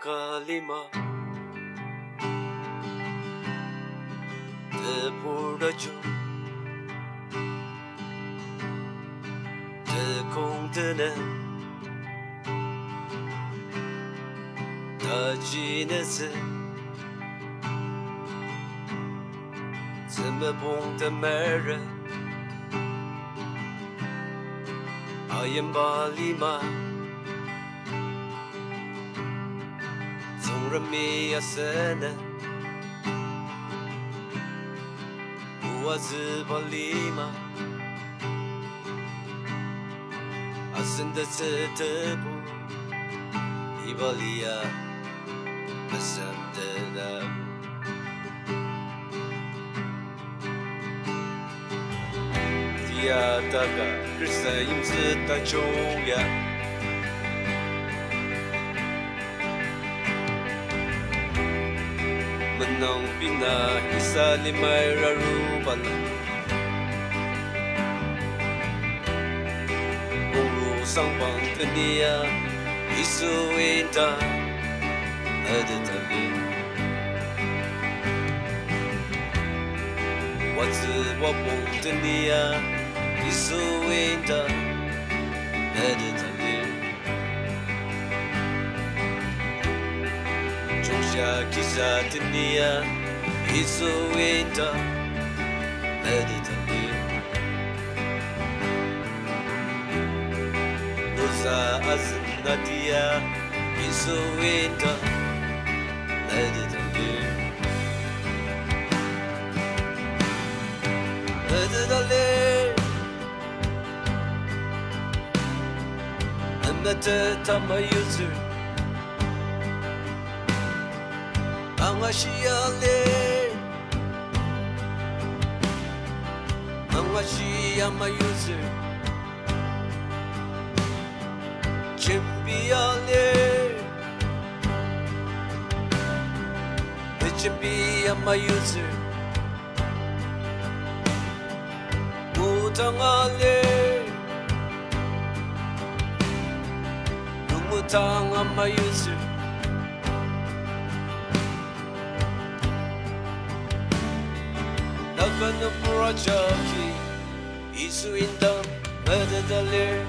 kalima te purajo te kontene ta jinese怎么蹦的美人阿言巴里玛总人米亚塞呢不瓦兹巴里玛阿森的这的不伊巴里亚阿森的那Tiadaga bersaing setajoya Menang bina isa limay rarubala Uru sang bang tenia isu inda ada tali Wazi wabung tenia isu inda ada tali Josha kisah tenia isu inda ada tali Nusa azna dia isu inda ada tali ada tali Another time I use her Angashiyale Angashiyama user Chimbiyale Chimbiyama user Mutangale Lumutang ama user Nagana murajaki Isu indang madadali